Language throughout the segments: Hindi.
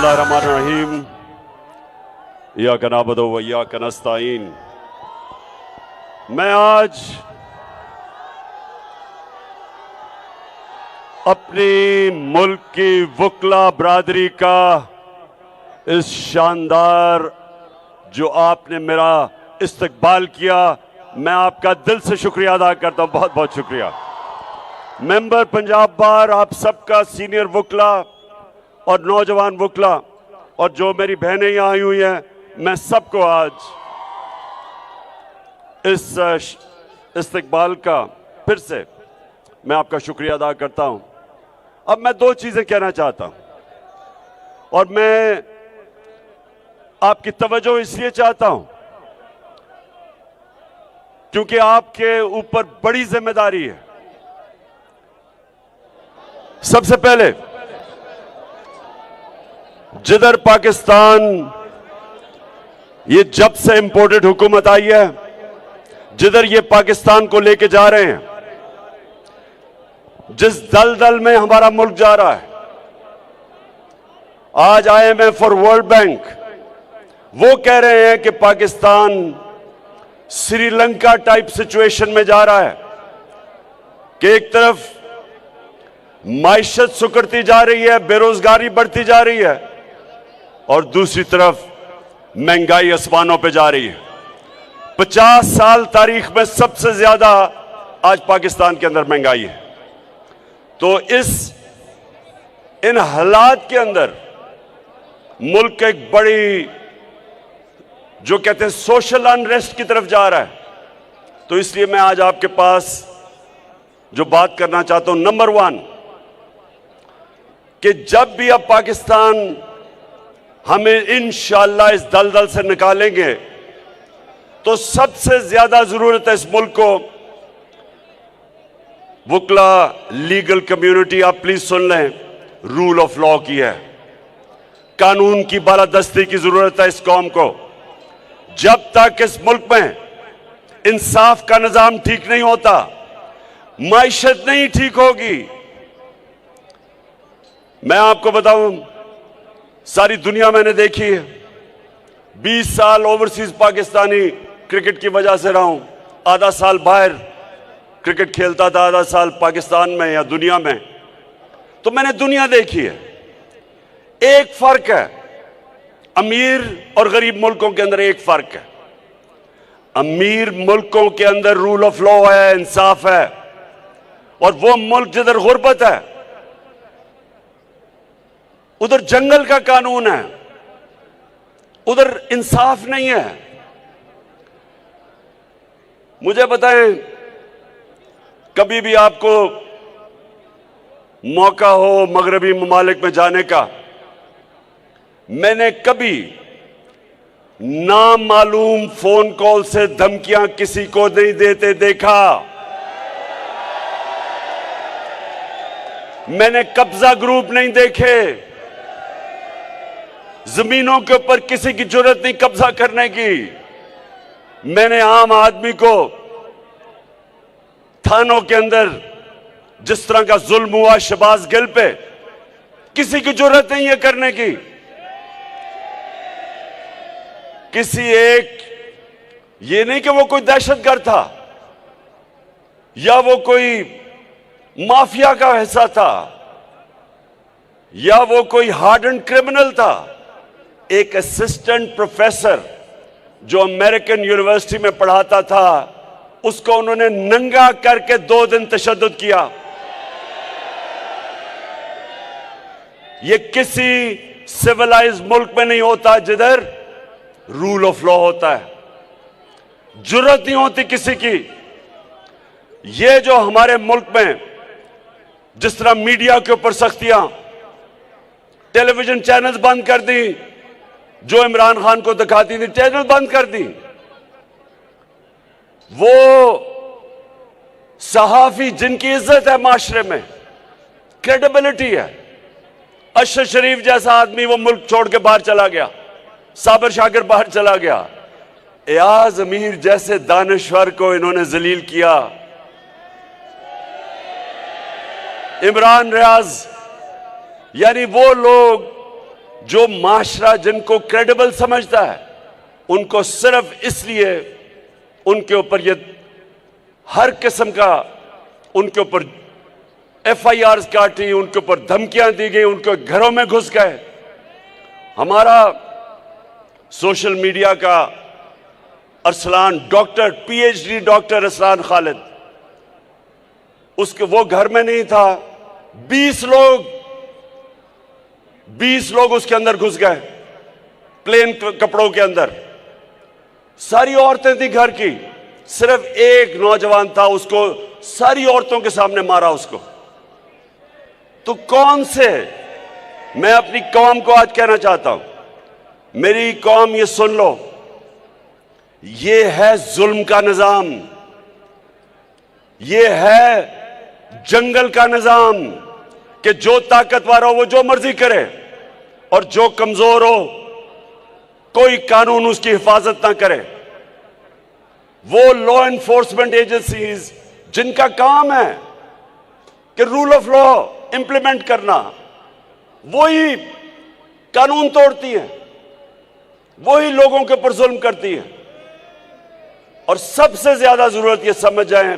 बिस्मिल्लाहिर्रहमानिर्रहीम इय्याका नअबुदु व इय्याका नस्तईन। मैं आज अपनी मुल्क की वकला बरादरी का इस शानदार जो आपने मेरा इस्तकबाल किया, मैं आपका दिल से शुक्रिया अदा करता हूं। बहुत बहुत शुक्रिया। मेंबर पंजाब बार, आप सबका सीनियर वकला और नौजवान वकला और जो मेरी बहनें यहाँ आई हुई हैं, मैं सबको आज इस इस्तकबाल का फिर से मैं आपका शुक्रिया अदा करता हूं। अब मैं दो चीजें कहना चाहता हूं और मैं आपकी तवज्जो इसलिए चाहता हूं क्योंकि आपके ऊपर बड़ी जिम्मेदारी है। सबसे पहले जिधर पाकिस्तान ये जब से इंपोर्टेड हुकूमत आई है, जिधर ये पाकिस्तान को लेके जा रहे हैं, जिस दलदल में हमारा मुल्क जा रहा है, आज IMF और वर्ल्ड बैंक वो कह रहे हैं कि पाकिस्तान श्रीलंका टाइप सिचुएशन में जा रहा है कि एक तरफ माइशत सुकड़ती जा रही है, बेरोजगारी बढ़ती जा रही है और दूसरी तरफ महंगाई आसमानों पे जा रही है। 50 साल तारीख में सबसे ज्यादा आज पाकिस्तान के अंदर महंगाई है। तो इन हालात के अंदर मुल्क एक बड़ी जो कहते हैं सोशल अनरेस्ट की तरफ जा रहा है। तो इसलिए मैं आज आपके पास जो बात करना चाहता हूं, नंबर 1 कि जब भी अब पाकिस्तान हमें इंशाअल्लाह इस दलदल से निकालेंगे तो सबसे ज्यादा जरूरत है इस मुल्क को वकला, लीगल कम्युनिटी, आप प्लीज सुन लें, रूल ऑफ लॉ की है। कानून की बालादस्ती की जरूरत है इस कौम को। जब तक इस मुल्क में इंसाफ का निजाम ठीक नहीं होता, माइशत नहीं ठीक होगी। मैं आपको बताऊं, सारी दुनिया मैंने देखी है। 20 साल ओवरसीज पाकिस्तानी क्रिकेट की वजह से रहा हूं। आधा साल बाहर क्रिकेट खेलता था, आधा साल पाकिस्तान में या दुनिया में। तो मैंने दुनिया देखी है। एक फर्क है, अमीर और गरीब मुल्कों के अंदर एक फर्क है। अमीर मुल्कों के अंदर रूल ऑफ लॉ है, इंसाफ है, और वो मुल्क जिधर गुर्बत है उधर जंगल का कानून है, उधर इंसाफ नहीं है। मुझे बताएं, कभी भी आपको मौका हो मगरबी ममालिक में जाने का, मैंने कभी नामालूम फोन कॉल से धमकियां किसी को नहीं देते देखा। मैंने कब्जा ग्रुप नहीं देखे। जमीनों के ऊपर किसी की जरूरत नहीं कब्जा करने की। मैंने आम आदमी को थानों के अंदर जिस तरह का जुल्म हुआ शहबाज गिल पे, किसी की जरूरत नहीं है करने की। किसी एक, ये नहीं कि वो कोई दहशतगर्द था या वो कोई माफिया का हिस्सा था या वो कोई हार्डन क्रिमिनल था। एक असिस्टेंट प्रोफेसर जो अमेरिकन यूनिवर्सिटी में पढ़ाता था, उसको उन्होंने नंगा करके 2 दिन तशद्दुद किया। ये किसी सिविलाइज मुल्क में नहीं होता जिधर रूल ऑफ लॉ होता है। जुर्रत नहीं होती किसी की। ये जो हमारे मुल्क में जिस तरह मीडिया के ऊपर सख्तियां, टेलीविजन चैनल्स बंद कर दी, जो इमरान खान को दिखाती थी चैनल बंद कर दी। वो सहाफी जिनकी इज्जत है माशरे में, क्रेडिबिलिटी है, अशर शरीफ जैसा आदमी वो मुल्क छोड़ के बाहर चला गया, साबिर शाकिर बाहर चला गया। एयाज अमीर जैसे दानश्वर को इन्होंने जलील किया। इमरान रियाज, यानी वो लोग जो माशरा जिनको क्रेडिबल समझता है, उनको सिर्फ इसलिए उनके ऊपर ये हर किस्म का उनके ऊपर FIR काटी, उनके ऊपर धमकियां दी गई, उनके घरों में घुस गए। हमारा सोशल मीडिया का Arsalan doctor, PhD doctor Arsalan Khalid, उसके वो घर में नहीं था, 20 लोग उसके अंदर घुस गए, प्लेन कपड़ों के अंदर। सारी औरतें थी घर की, सिर्फ एक नौजवान था, उसको सारी औरतों के सामने मारा उसको। तो कौन से, मैं अपनी कौम को आज कहना चाहता हूं, मेरी कौम ये सुन लो, ये है जुल्म का निजाम, ये है जंगल का निजाम कि जो ताकतवर हो वो जो मर्जी करे और जो कमजोर हो कोई कानून उसकी हिफाजत ना करे। वो लॉ एनफोर्समेंट एजेंसीज जिनका काम है कि रूल ऑफ लॉ इंप्लीमेंट करना, वही कानून तोड़ती हैं, वही लोगों के ऊपर जुल्म करती हैं। और सबसे ज्यादा जरूरत यह समझ जाएं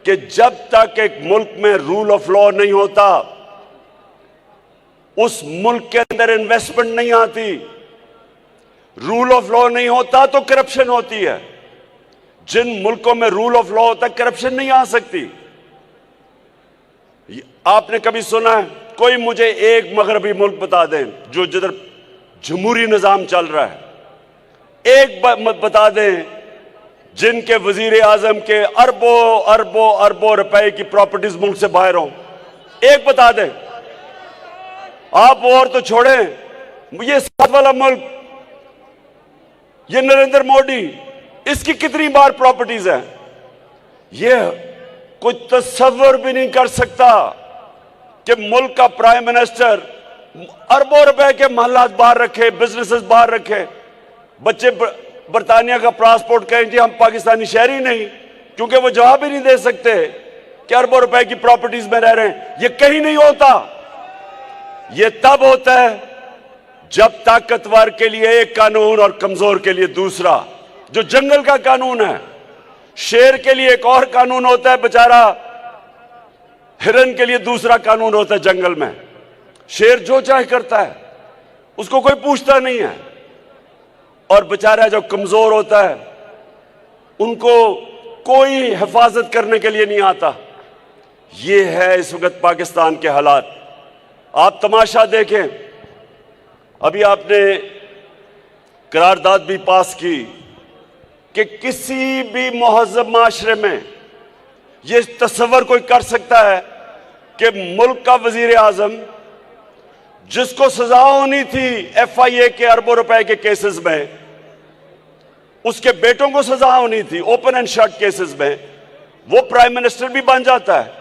कि जब तक एक मुल्क में रूल ऑफ लॉ नहीं होता, उस मुल्क के अंदर इन्वेस्टमेंट नहीं आती। रूल ऑफ लॉ नहीं होता तो करप्शन होती है। जिन मुल्कों में रूल ऑफ लॉ होता है, करप्शन नहीं आ सकती। आपने कभी सुना है, कोई मुझे एक मगरबी मुल्क बता दें जो जिधर जमहूरी निजाम चल रहा है, एक बता दें जिनके वजीर आजम के अरबों अरबों अरबों रुपए की प्रॉपर्टीज मुल्क से बाहर हों, एक बता दें। आप और तो छोड़ें, ये साथ वाला मुल्क, ये नरेंद्र मोदी, इसकी कितनी बार प्रॉपर्टीज हैं, ये कोई तस्वर भी नहीं कर सकता कि मुल्क का प्राइम मिनिस्टर अरबों रुपए के महलात बाहर रखे, बिजनेसेस बाहर रखे, बच्चे बरतानिया का पासपोर्ट कहें जी हम पाकिस्तानी शहरी नहीं, क्योंकि वो जवाब ही नहीं दे सकते कि अरबों रुपए की प्रॉपर्टीज में रह रहे हैं। ये कहीं नहीं होता। ये तब होता है जब ताकतवर के लिए एक कानून और कमजोर के लिए दूसरा। जो जंगल का कानून है, शेर के लिए एक और कानून होता है, बेचारा हिरन के लिए दूसरा कानून होता है। जंगल में शेर जो चाहे करता है, उसको कोई पूछता नहीं है, और बेचारा जो कमजोर होता है उनको कोई हिफाजत करने के लिए नहीं आता। ये है इस वक्त पाकिस्तान के हालात। आप तमाशा देखें, अभी आपने करारदाद भी पास की कि किसी भी महज़ब माशरे में ये तस्वर कोई कर सकता है कि मुल्क का वजीर आजम, जिसको सजा होनी थी FIA के अरबों रुपए के केसेस में, उसके बेटों को सजा होनी थी ओपन एंड शट केसेस में, वो प्राइम मिनिस्टर भी बन जाता है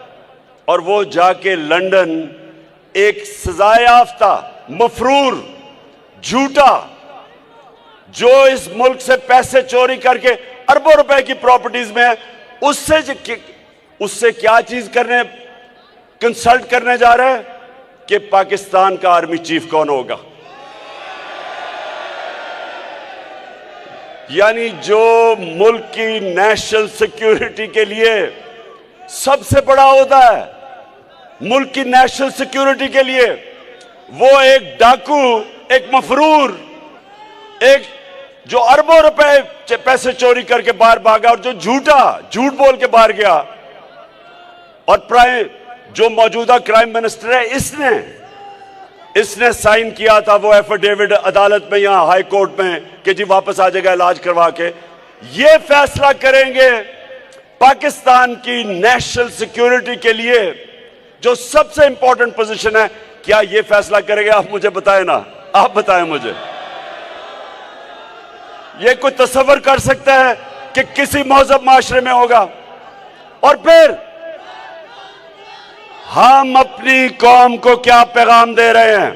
और वो जाके लंदन एक सजायाफ्ता मफरूर झूठा, जो इस मुल्क से पैसे चोरी करके अरबों रुपए की प्रॉपर्टीज में, उससे क्या चीज करने, कंसल्ट करने जा रहा है कि पाकिस्तान का आर्मी चीफ कौन होगा। यानी जो मुल्क की नेशनल सिक्योरिटी के लिए सबसे बड़ा ओहदा है, मुल्क की नेशनल सिक्योरिटी के लिए, वो एक डाकू, एक मफरूर, एक जो अरबों रुपए पैसे चोरी करके बाहर भागा और जो झूठ बोल के बाहर गया, और जो मौजूदा प्राइम मिनिस्टर है, इसने साइन किया था वो एफिडेविट अदालत में, यहां हाई कोर्ट में, कि जी वापस आ जाएगा इलाज करवा के। ये फैसला करेंगे पाकिस्तान की नेशनल सिक्योरिटी के लिए, जो सबसे इंपॉर्टेंट पोजीशन है। क्या ये फैसला करेंगे? आप मुझे बताएं ना, आप बताएं मुझे। ये कोई तस्वर कर सकता है कि किसी महज़ब माशरे में होगा? और फिर हम अपनी कौम को क्या पैगाम दे रहे हैं?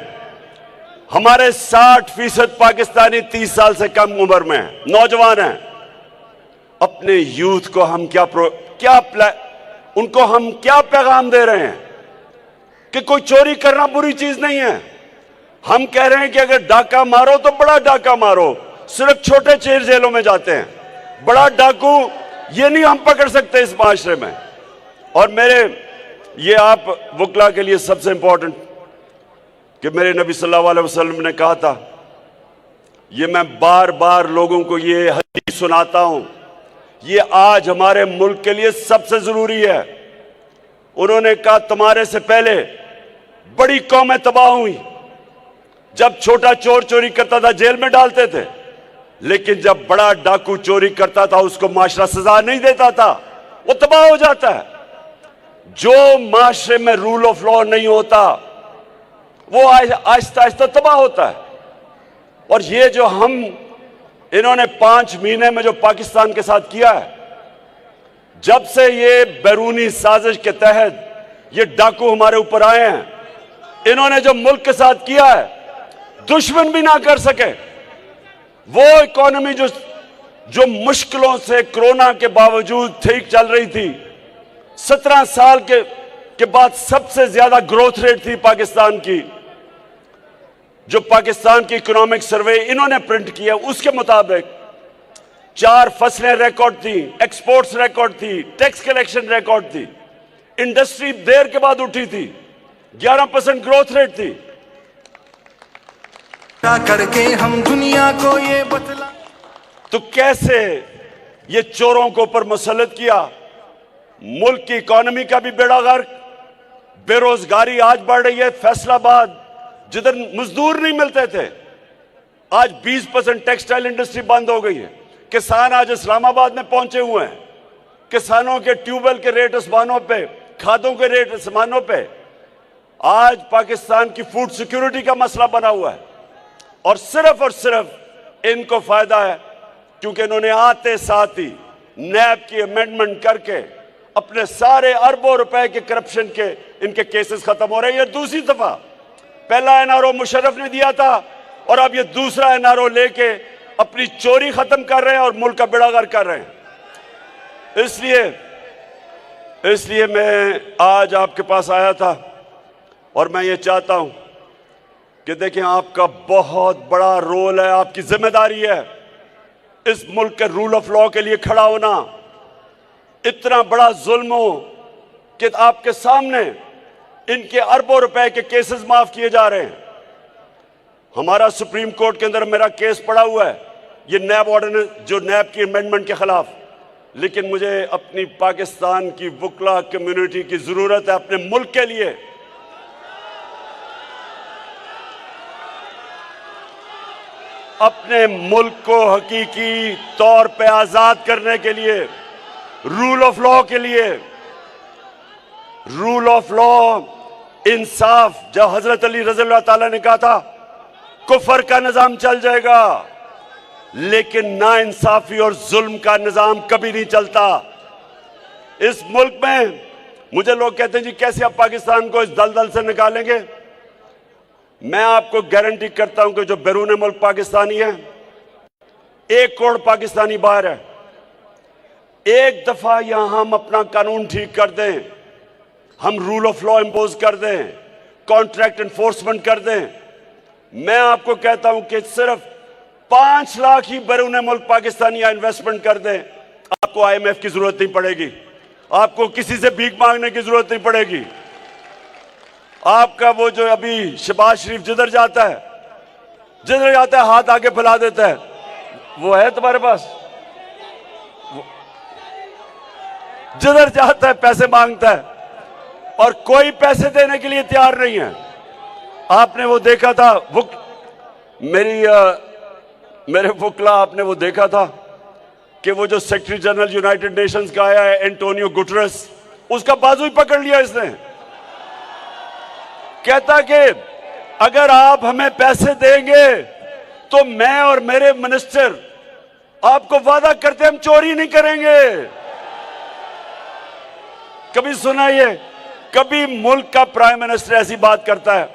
हमारे 60% पाकिस्तानी 30 साल से कम उम्र में हैं, नौजवान हैं। अपने यूथ को हम उनको हम क्या पैगाम दे रहे हैं? कि कोई चोरी करना बुरी चीज नहीं है, हम कह रहे हैं कि अगर डाका मारो तो बड़ा डाका मारो, सिर्फ छोटे चेर जेलों में जाते हैं, बड़ा डाकू ये नहीं हम पकड़ सकते इस माशरे में। और मेरे ये आप वकला के लिए सबसे इंपॉर्टेंट कि मेरे नबी सल्लल्लाहु अलैहि वसल्लम ने कहा था, ये मैं बार बार लोगों को ये हदीस सुनाता हूं, ये आज हमारे मुल्क के लिए सबसे जरूरी है। उन्होंने कहा तुम्हारे से पहले बड़ी कौमें तबाह हुई, जब छोटा चोर चोरी करता था जेल में डालते थे, लेकिन जब बड़ा डाकू चोरी करता था उसको माशरा सजा नहीं देता था, वो तबाह हो जाता है। जो माशरे में रूल ऑफ लॉ नहीं होता वो आहिस्ता आहिस्ता तबाह होता है। और ये जो इन्होंने 5 महीने में जो पाकिस्तान के साथ किया है, जब से ये बैरूनी साजिश के तहत ये डाकू हमारे ऊपर आए हैं, इन्होंने जो मुल्क के साथ किया है दुश्मन भी ना कर सके। वो इकोनॉमी जो मुश्किलों से कोरोना के बावजूद ठीक चल रही थी, 17 साल के बाद सबसे ज्यादा ग्रोथ रेट थी पाकिस्तान की, जो पाकिस्तान की इकोनॉमिक सर्वे इन्होंने प्रिंट किया उसके मुताबिक 4 फसलें रिकॉर्ड थी, एक्सपोर्ट्स रिकॉर्ड थी, टैक्स कलेक्शन रिकॉर्ड थी, इंडस्ट्री देर के बाद उठी थी, 11% ग्रोथ रेट थी। करके हम दुनिया को ये बतला, तो कैसे ये चोरों को ऊपर मुसल्लत किया, मुल्क की इकोनॉमी का भी बेड़ा गर्क, बेरोजगारी आज बढ़ रही है। फैसलाबाद जिधर मजदूर नहीं मिलते थे, आज 20% टेक्सटाइल इंडस्ट्री बंद हो गई है। किसान आज इस्लामाबाद में पहुंचे हुए हैं, किसानों के ट्यूबवेल के रेट आसमानों पे, खादों के रेट आसमानों पे। आज पाकिस्तान की फूड सिक्योरिटी का मसला बना हुआ है, और सिर्फ इनको फायदा है क्योंकि इन्होंने आते साथ ही नैब की अमेंडमेंट करके अपने सारे अरबों रुपए के करप्शन के इनके केसेस खत्म हो रहे हैं। ये दूसरी दफा, पहला एनआरओ मुशर्रफ ने दिया था और अब ये दूसरा एनआरओ लेके अपनी चोरी खत्म कर रहे हैं और मुल्क का बेड़ागर कर रहे हैं। इसलिए मैं आज आपके पास आया था और मैं ये चाहता हूं कि देखें, आपका बहुत बड़ा रोल है, आपकी जिम्मेदारी है इस मुल्क के रूल ऑफ लॉ के लिए खड़ा होना। इतना बड़ा जुल्म हो कि आपके सामने इनके अरबों रुपए के केसेस माफ किए जा रहे हैं। हमारा सुप्रीम कोर्ट के अंदर मेरा केस पड़ा हुआ है, ये नैब ऑर्डिनेंस, जो नैब की अमेंडमेंट के खिलाफ। लेकिन मुझे अपनी पाकिस्तान की वकला कम्युनिटी की जरूरत है अपने मुल्क के लिए। अपने मुल्क को हकीकी तौर पे आजाद करने के लिए, रूल ऑफ लॉ के लिए। रूल ऑफ लॉ, इंसाफ, जब हजरत अली रज़ी अल्लाह ताला ने कहा था कुफर का निजाम चल जाएगा, लेकिन ना इंसाफी और जुल्म का निजाम कभी नहीं चलता इस मुल्क में। मुझे लोग कहते हैं जी कैसे आप पाकिस्तान को इस दलदल से निकालेंगे। मैं आपको गारंटी करता हूं कि जो बैरून मुल्क पाकिस्तानी है, 1 करोड़ पाकिस्तानी बाहर है, एक दफा यहां हम अपना कानून ठीक कर दें, हम रूल ऑफ लॉ इंपोज कर दें, कॉन्ट्रैक्ट एनफोर्समेंट कर दें, मैं आपको कहता हूं कि सिर्फ 5 लाख ही बैरून मुल्क पाकिस्तानी इन्वेस्टमेंट कर दें, आपको IMF की जरूरत नहीं पड़ेगी, आपको किसी से भीख मांगने की जरूरत नहीं पड़ेगी। आपका वो जो अभी शहबाज शरीफ जिधर जाता है हाथ आगे फैला देता है, वो है तुम्हारे पास, जिधर जाता है पैसे मांगता है और कोई पैसे देने के लिए तैयार नहीं है। आपने वो देखा था, मेरे वकला, आपने वो देखा था कि वो जो सेक्रेटरी जनरल यूनाइटेड नेशंस का आया है एंटोनियो गुटरेस, उसका बाजू ही पकड़ लिया इसने। कहता कि अगर आप हमें पैसे देंगे तो मैं और मेरे मिनिस्टर आपको वादा करते हम चोरी नहीं करेंगे। कभी सुना ये? कभी मुल्क का प्राइम मिनिस्टर ऐसी बात करता है?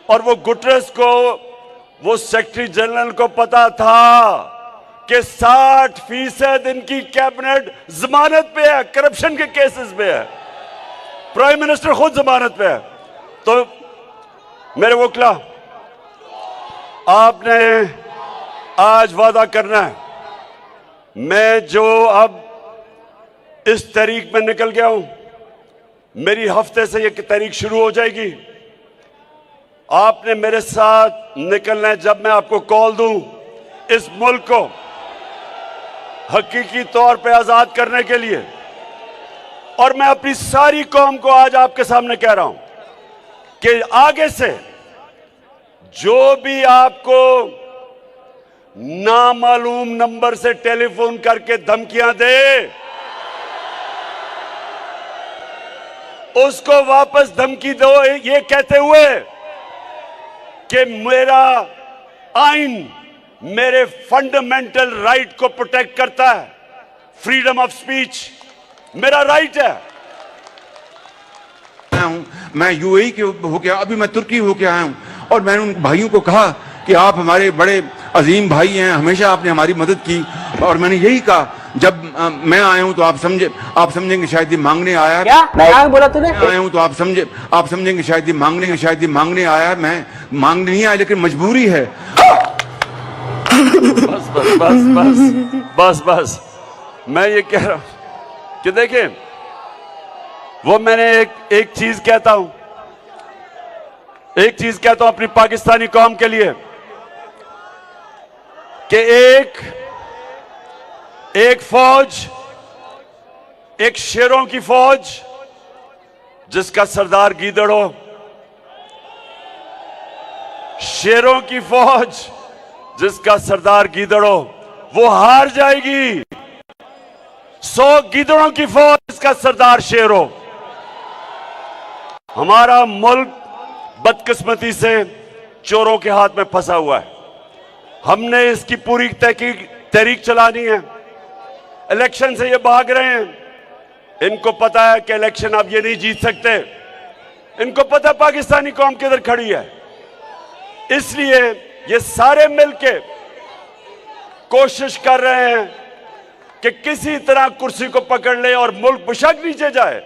और वो गुटरेस को, वो सेक्रेटरी जनरल को पता था कि 60% इनकी कैबिनेट जमानत पे है, करप्शन के केसेस पे है, प्राइम मिनिस्टर खुद जमानत पे है। तो मेरे वकला, आपने आज वादा करना है, मैं जो अब इस तारीख में निकल गया हूं, मेरी हफ्ते से ये तारीख शुरू हो जाएगी। आपने मेरे साथ निकलना है जब मैं आपको कॉल दूं इस मुल्क को हकीकी तौर पे आजाद करने के लिए। और मैं अपनी सारी कौम को आज आपके सामने कह रहा हूं कि आगे से जो भी आपको नामालूम नंबर से टेलीफोन करके धमकियां दे, उसको वापस धमकी दो ये कहते हुए कि मेरा आइन मेरे फंडामेंटल राइट को प्रोटेक्ट करता है। फ्रीडम ऑफ स्पीच मेरा राइट है। मैं यूएई के होके अभी मैं तुर्की होके आया हूं और मैंने उन भाइयों को कहा कि आप हमारे बड़े अजीम भाई हैं, हमेशा आपने हमारी मदद की। और मैंने यही कहा जब मैं आया हूं तो आप समझेंगे शायद ये मांगने आया। क्या बोला तूने? आया हूं तो आप समझेंगे शायद ये मांगने आया। मैं मांगने नहीं आया लेकिन मजबूरी है। बस बस बस बस बस बस मैं ये कह रहा हूं कि देखिए, वो मैंने एक चीज कहता हूं अपनी पाकिस्तानी कौम के लिए कि एक फौज, एक शेरों की फौज जिसका सरदार गीदड़ हो, शेरों की फौज जिसका सरदार गीदड़ हो, वो हार जाएगी। 100 गीदड़ों की फौज जिसका सरदार शेर हो। हमारा मुल्क बदकिस्मती से चोरों के हाथ में फंसा हुआ है। हमने इसकी पूरी तहरीक चलानी है। इलेक्शन से ये भाग रहे हैं। इनको पता है कि इलेक्शन अब ये नहीं जीत सकते। इनको पता है पाकिस्तानी कौम किधर खड़ी है। इसलिए ये सारे मिलके कोशिश कर रहे हैं कि किसी तरह कुर्सी को पकड़ ले और मुल्क बेशक नीचे जाए,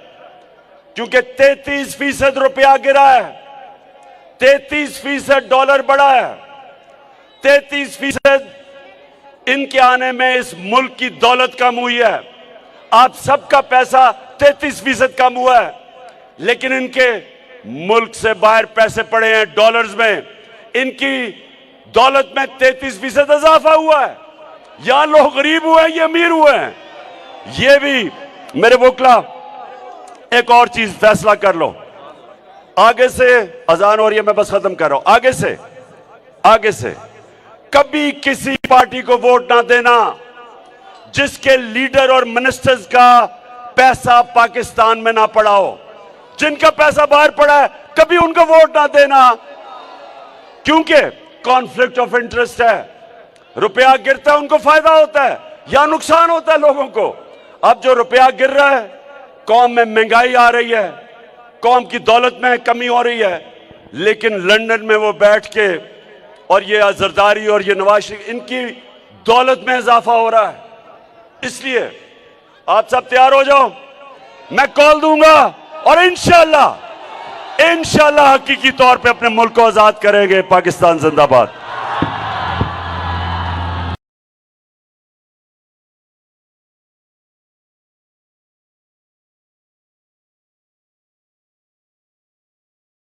क्योंकि 33% रुपया गिरा है, 33% डॉलर बढ़ा है, 33% इनके आने में इस मुल्क की दौलत कम हुई है। आप सबका पैसा 33% कम हुआ है, लेकिन इनके मुल्क से बाहर पैसे पड़े हैं डॉलर्स में। इनकी दौलत में 33% इजाफा हुआ है। यहां लोग गरीब हुए हैं, ये अमीर हुए हैं। ये भी मेरे वोकला एक और चीज फैसला कर लो। आगे से अजान हो रही है, मैं बस खत्म कर रहा हूं। आगे से कभी किसी पार्टी को वोट ना देना जिसके लीडर और मिनिस्टर्स का पैसा पाकिस्तान में ना पड़ा हो। जिनका पैसा बाहर पड़ा है, कभी उनको वोट ना देना, क्योंकि कॉन्फ्लिक्ट ऑफ इंटरेस्ट है। रुपया गिरता है, उनको फायदा होता है या नुकसान होता है लोगों को। अब जो रुपया गिर रहा है, कौम में महंगाई आ रही है, कौम की दौलत में कमी हो रही है, लेकिन लंदन में वो बैठ के और ये जरदारी और ये नवाज शरीफ, इनकी दौलत में इजाफा हो रहा है। इसलिए आप सब तैयार हो जाओ, मैं कॉल दूंगा और इंशाल्लाह हकीकी तौर पे अपने मुल्क को आजाद करेंगे। पाकिस्तान जिंदाबाद।